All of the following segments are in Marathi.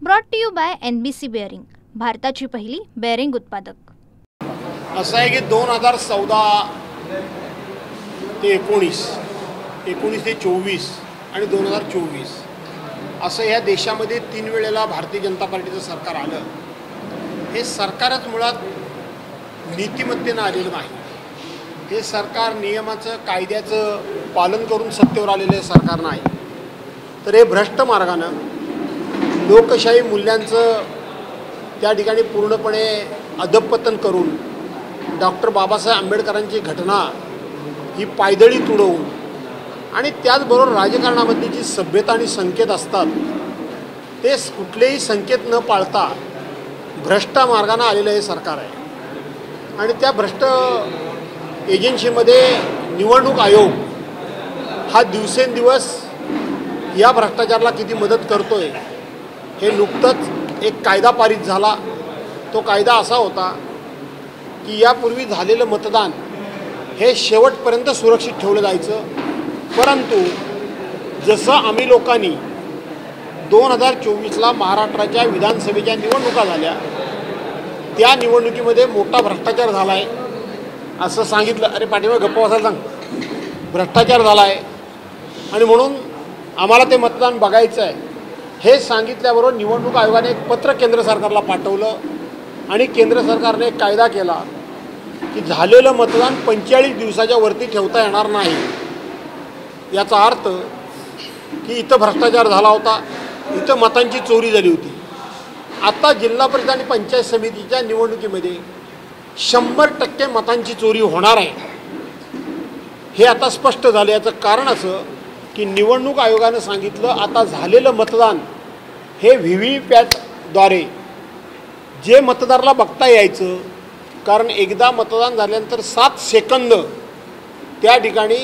Brought to you by NBC bearing, भारताची पहिली बेअरिंग उत्पादक। असं आहे की 2014 ते 19 ते 24 आणि 2024 असं ह्या देशामध्ये 3 वेळेला भारतीय जनता पार्टीचं सरकार आलं। हे सरकारच मुळात नीतिमत्तेनं आलेलं नाही। हे सरकार नियमाचं कायद्याचं पालन करून सत्तेवर आलेलं सरकार नाही, तर हे भ्रष्ट मार्गानं लोकशाही मूल्यांचं त्या ठिकाणी पूर्णपणे अधपतन करून डॉक्टर बाबासाहेब आंबेडकरांची घटना ही पायदळी तुडवून आणि त्याचबरोबर राजकारणामधली जी सभ्यता आणि संकेत असतात ते कुठलेही संकेत न पाळता भ्रष्ट मार्गाने आलेलं हे सरकार आहे। आणि त्या भ्रष्ट एजन्सीमध्ये निवडणूक आयोग हा दिवसेंदिवस या भ्रष्टाचाराला किती मदत करतोय हे नुकतंच एक कायदा पारित झाला। तो कायदा असा होता की यापूर्वी झालेलं मतदान हे शेवटपर्यंत सुरक्षित ठेवलं जायचं, परंतु जसं आम्ही लोकांनी 2024ला महाराष्ट्राच्या विधानसभेच्या निवडणुका झाल्या, त्या निवडणुकीमध्ये मोठा भ्रष्टाचार झाला आहे असं सांगितलं। अरे पाठीमागे गप्पा बसायला सांग, भ्रष्टाचार झाला आहे आणि म्हणून आम्हाला ते मतदान बघायचं आहे हे सांगितल्याबरोबर निवडणूक आयोगाने एक पत्र केंद्र सरकारला पाठवलं आणि केंद्र सरकारने एक कायदा केला की झालेलं मतदान 45 दिवसाच्या वरती ठेवता येणार नाही। याचा अर्थ की इथं भ्रष्टाचार झाला होता, इथं मतांची चोरी झाली होती। आता जिल्हा परिषद आणि पंचायत समितीच्या निवडणुकीमध्ये 100% मतांची चोरी होणार आहे हे आता स्पष्ट झालं। याचं कारण असं की निवडणूक आयोगानं सांगितलं आता झालेलं मतदान हे व्हीव्हीपॅटद्वारे जे मतदाराला बघता यायचं, कारण एकदा मतदान झाल्यानंतर 7 सेकंद त्या ठिकाणी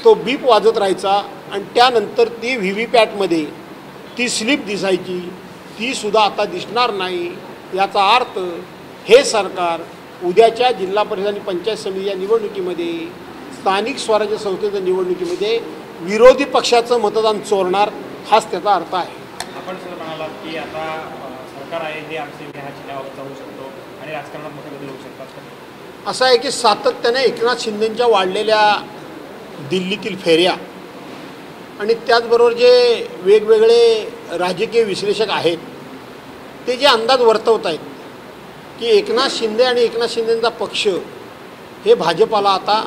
तो बीप वाजत राहायचा आणि त्यानंतर ती व्हीव्हीपॅटमध्ये ती स्लिप दिसायची, ती सुद्धा आता दिसणार नाही। याचा अर्थ हे सरकार उद्याच्या जिल्हा परिषद आणि पंचायत समितीच्या निवडणुकीमध्ये, स्थानिक स्वराज्य संस्थेच्या निवडणुकीमध्ये विरोधी पक्षाचं मतदान चोरणार, हाच त्याचा अर्थ आहे। आपण सर म्हणालात की आता सरकार आहे हे आमचे विहाची नाव जाऊ शकतो आणि राजकारणात मोठे बदल होऊ शकतात। असं आहे की सातत्याने एकनाथ शिंदेंच्या वाढलेल्या दिल्लीतील फेऱ्या आणि त्याचबरोबर जे वेगवेगळे राजकीय विश्लेषक आहेत ते जे अंदाज वर्तवत आहेत की एकनाथ शिंदे आणि एकनाथ शिंदेंचा पक्ष हे भाजपाला आता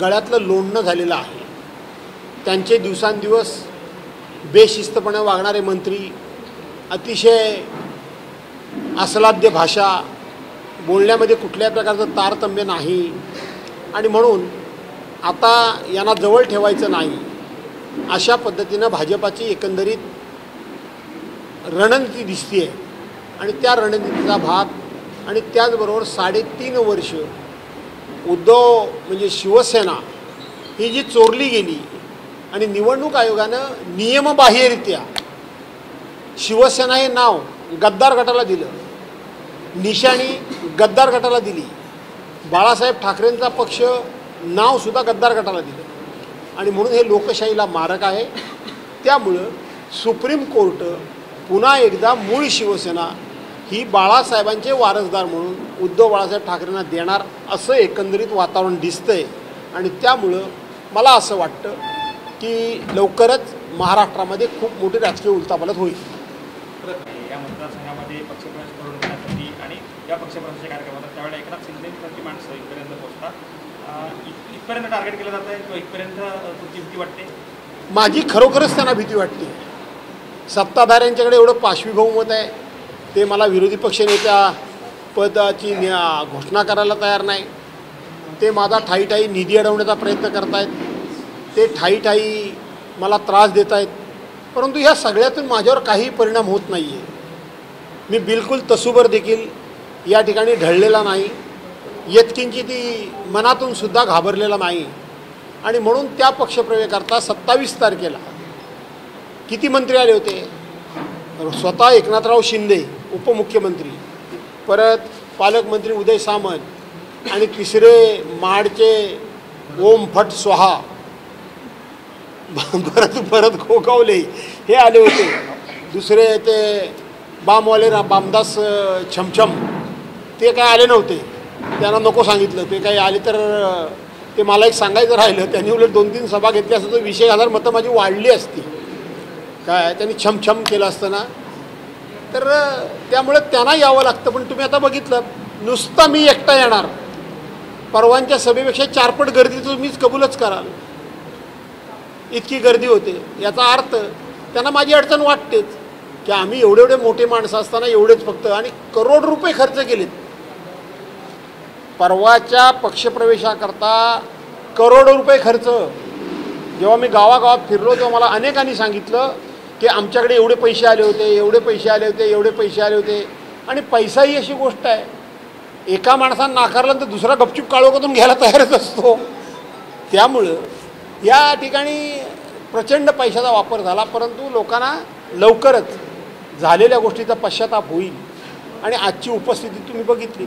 गळ्यातलं लोणनं झालेलं आहे। त्यांचे दिवसांदिवस बेशिस्तपणे वागणारे मंत्री, अतिशय अस्लाद्य भाषा, बोलण्यामध्ये कुठल्याही प्रकारचं तारतम्य नाही आणि म्हणून आता यांना जवळ ठेवायचं नाही, अशा पद्धतीनं भाजपाची एकंदरीत रणनीती दिसते आहे। आणि त्या रणनीतीचा भाग आणि त्याचबरोबर 3.5 वर्ष उद्धव म्हणजे शिवसेना ही जी चोरली गेली आणि निवडणूक आयोगानं नियमबाह्यरित्या शिवसेना हे नाव गद्दार गटाला दिलं, निशाणी गद्दार गटाला दिली, बाळासाहेब ठाकरेंचा पक्ष नावसुद्धा गद्दार गटाला दिलं आणि म्हणून हे लोकशाहीला मारक आहे। त्यामुळं सुप्रीम कोर्ट पुन्हा एकदा मूळ शिवसेना ही बाळासाहेबांचे वारसदार म्हणून उद्धव बाळासाहेब ठाकरेंना देणार असं एकंदरीत वातावरण दिसतंय आणि त्यामुळं मला असं वाटतं की लवकरच महाराष्ट्रामध्ये खूप मोठी राजकीय उलथापालथ होईल। या मतदारसंघामध्ये पक्षप्रवेश करून घेण्यासाठी आणि या पक्षप्रवेशाच्या कार्यक्रमात त्यावेळेला एकनाथ शिंदेंसारखी माणसं इथपर्यंत पोहोचतात, इथपर्यंत टार्गेट केलं जातं किंवा इथपर्यंत तुमची भीती वाटते? माझी खरोखरच त्यांना भीती वाटते। सत्ताधाऱ्यांच्याकडे एवढं पाशवी बहुमत आहे, ते मला विरोधी पक्षनेत्या पदाची घोषणा करायला तयार नाही। ते माझा ठाई निधी अडवण्याचा प्रयत्न करत आहेत, ते ठाई मला त्रास देत आहेत, परंतु ह्या सगळ्यातून माझ्यावर काही परिणाम होत नाही आहे। मी बिलकुल तसूभर देखील या ठिकाणी ढळलेला नाही, यत्किंची ती मनातून सुद्धा घाबरलेला नाही आणि म्हणून त्या पक्षप्रवेशाकरता 27 तारखेला किती मंत्री आले होते? स्वतः एकनाथराव शिंदे उपमुख्यमंत्री, परत पालकमंत्री उदय सामंत आणि तिसरे महाडचे ओम भट स्वाहा, भरत गोगावले हे आले होते, दुसरे ते बामवाले बामदास छमछम ते काय आले नव्हते, त्यांना नको सांगितलं. ते काही आले तर ते मला एक सांगायचं राहिलं. त्यांनी उलट 2-3 सभा घेतली असतं तर 20,000 मतं माझी वाढली असती. काय त्यांनी छमछम केलं असतं ना. तर त्यामुळे त्यांना यावं लागतं. पण तुम्ही आता बघितलं, नुसता मी एकटा येणार, परवांच्या सभेपेक्षा 4 पट गर्दी तर मीच कबूलच कराल, इतकी गर्दी होते. याचा अर्थ त्यांना माझी अडचण वाटतेच की आम्ही एवढे मोठे माणसं असताना एवढेच फक्त, आणि करोड रुपये खर्च केलेत परवाच्या पक्षप्रवेशाकरता. करोडो रुपये खर्च. जेव्हा मी गावागावात फिरलो तेव्हा मला अनेकांनी सांगितलं की आमच्याकडे एवढे पैसे आले होते, एवढे पैसे आले होते, एवढे पैसे आले होते. आणि पैसा ही अशी गोष्ट आहे, एका माणसानं नाकारलं तर दुसरा गपचूप काळोखातून घ्यायला तयारच असतो. त्यामुळं या ठिकाणी प्रचंड पैशाचा वापर झाला, परंतु लोकांना लवकरच झालेल्या गोष्टीचा पश्चाताप होईल. आणि आजची उपस्थिती तुम्ही बघितली,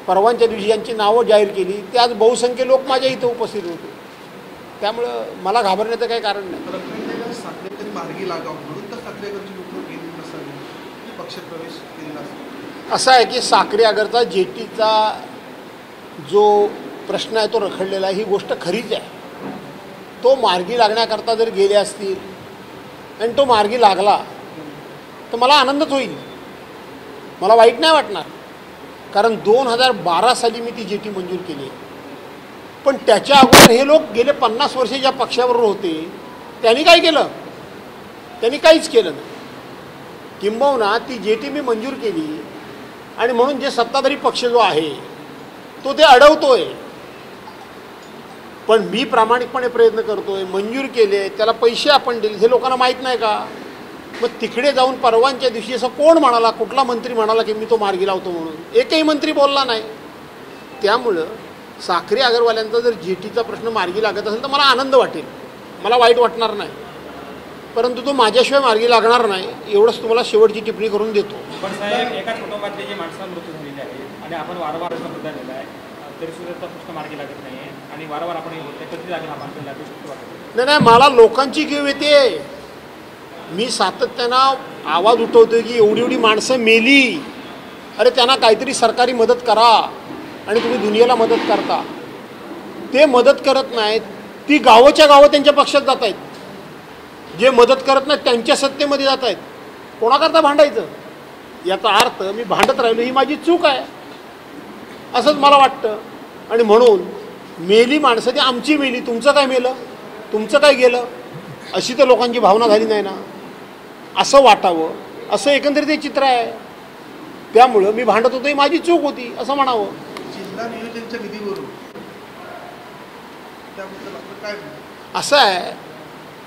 परवांच्या दिवशी यांची नावं जाहीर केली, ते आज बहुसंख्य लोक माझ्या इथं उपस्थित होते. त्यामुळं मला घाबरण्याचं काही कारण नाही. साखरेकरी मार्गी लागावं म्हणून तर साखरेकरची लोक गेली नसावी, पक्षप्रवेश केलेला असेल. असं आहे की साखरे आगरचा जेटीचा जो प्रश्न आहे तो रखडलेला आहे, ही गोष्ट खरीच आहे. तो मार्गी लागण्याकरता जर गेले असतील आणि तो मार्गी लागला तर मला आनंदच होईल, मला वाईट नाही वाटणार. कारण 2012 साली मी ती जेटी मंजूर केली. पण त्याच्या अगोदर हे लोक गेले 50 वर्षे ज्या पक्षाबरोबर होते त्यांनी काय केलं? त्यांनी काहीच केलं नाही. किंबहुना ती जेटी मी मंजूर केली आणि म्हणून जे सत्ताधारी पक्ष जो आहे तो ते अडवतोय. पण मी प्रामाणिकपणे प्रयत्न करतोय, मंजूर केले, त्याला पैसे आपण दिले, हे लोकांना माहीत नाही का? मग तिकडे जाऊन परवांच्या दिवशी असं कोण म्हणाला, कुठला मंत्री म्हणाला की मी तो मार्गी लावतो म्हणून? एकही मंत्री बोलला नाही. त्यामुळं साखरे अगरवाल्यांचा जर जेटीचा प्रश्न मार्गी लागत असेल तर मला आनंद वाटेल, मला वाईट वाटणार नाही. परंतु तो माझ्याशिवाय मार्गी लागणार नाही, एवढंच तुम्हाला शेवटची टिप्पणी करून देतो. पण साहेब, एकाच कुटुंबातले जे माणसांना मृत्यू झालेले आहे आणि आपण वारंवार असा मुद्दा दिला आहे, तरी सुद्धा त्याचा प्रश्न मार्गी लागत नाही आहे आणि वारंवार आपण हे बोलतोय, कधी लागेल हा मार्ग लागू शकतो वाटतं? नाही, मला लोकांची कीव येते. मी सातत्यानं आवाज उठवतोय की एवढी एवढी माणसं मेली, अरे त्यांना काहीतरी सरकारी मदत करा. आणि तुम्ही दुनियेला मदत करता, ते मदत करत नाहीत. ती गावाच्या गावं त्यांच्या पक्षात जात आहेत. जे मदत करत नाहीत त्यांच्या सत्तेमध्ये जात आहेत. कोणाकरता भांडायचं? याचा अर्थ मी भांडत राहिलो ही माझी चूक आहे असंच मला वाटतं. आणि म्हणून मेली माणसं ती आमची मेली, तुमचं काय मेलं, तुमचं काय गेलं, अशी तर लोकांची भावना झाली नाही ना. असं वाटावं, असं एकंदरीत हे चित्र आहे. त्यामुळं मी भांडत होतो ही माझी चूक होती असं म्हणावं. जिल्हा नियोजनच्या निधीवरून त्याबद्दल आपलं काय? असं आहे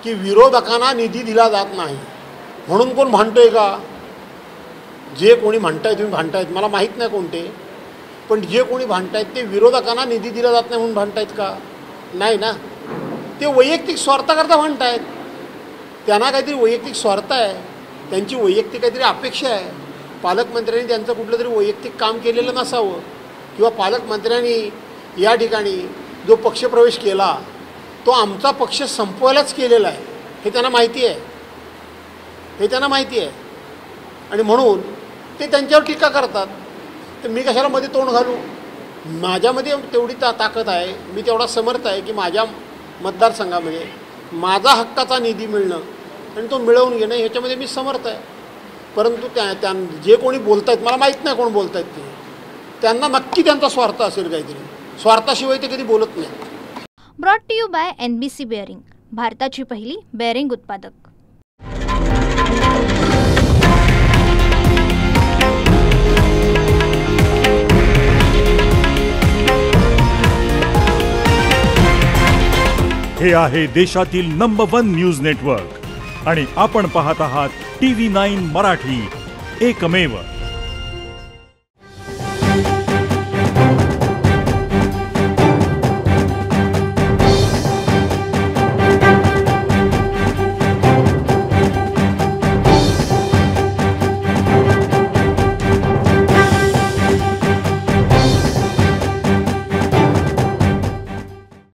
की विरोधकांना निधी दिला जात नाही म्हणून कोण भांडतोय का? जे कोणी म्हणताय तुम्ही भांडतायत, मला माहीत नाही कोणते, पण जे कोणी भांडतायत ते विरोधकांना निधी दिला जात नाही म्हणून भांडतायत का? नाही ना. ते वैयक्तिक स्वार्थाकरता भांडतायत. त्यांना काहीतरी वैयक्तिक स्वार्थ आहे, त्यांची वैयक्तिक काहीतरी अपेक्षा आहे. पालकमंत्र्यांनी त्यांचं कुठलं तरी वैयक्तिक काम केलेलं नसावं, किंवा पालकमंत्र्यांनी या ठिकाणी जो पक्षप्रवेश केला तो आमचा पक्ष संपवायलाच केलेला आहे हे त्यांना माहिती आहे, हे त्यांना माहिती आहे. आणि म्हणून ते त्यांच्यावर टीका करतात. तर मी कशाला मध्ये तोंड घालू? माझ्यामध्ये तेवढी ताकद आहे, मी तेवढा समर्थ आहे की माझ्या मतदारसंघामध्ये माझा हक्काचा निधी मिळणं आणि तो मिळवून घेणं ह्याच्यामध्ये मी समर्थ आहे. परंतु त्या जे कोणी बोलत आहेत, मला माहीत नाही कोण बोलत आहेत ते, त्यांना नक्की त्यांचा स्वार्थ असेल काहीतरी. स्वार्थाशिवाय ते कधी बोलत नाही. Brought to you by NBC bearing, भारताची पहिली बेअरिंग उत्पादक. हे आहे देशातील नंबर 1 न्यूज नेटवर्क आणि आपण पाहत आहात TV9 मराठी, एकमेव.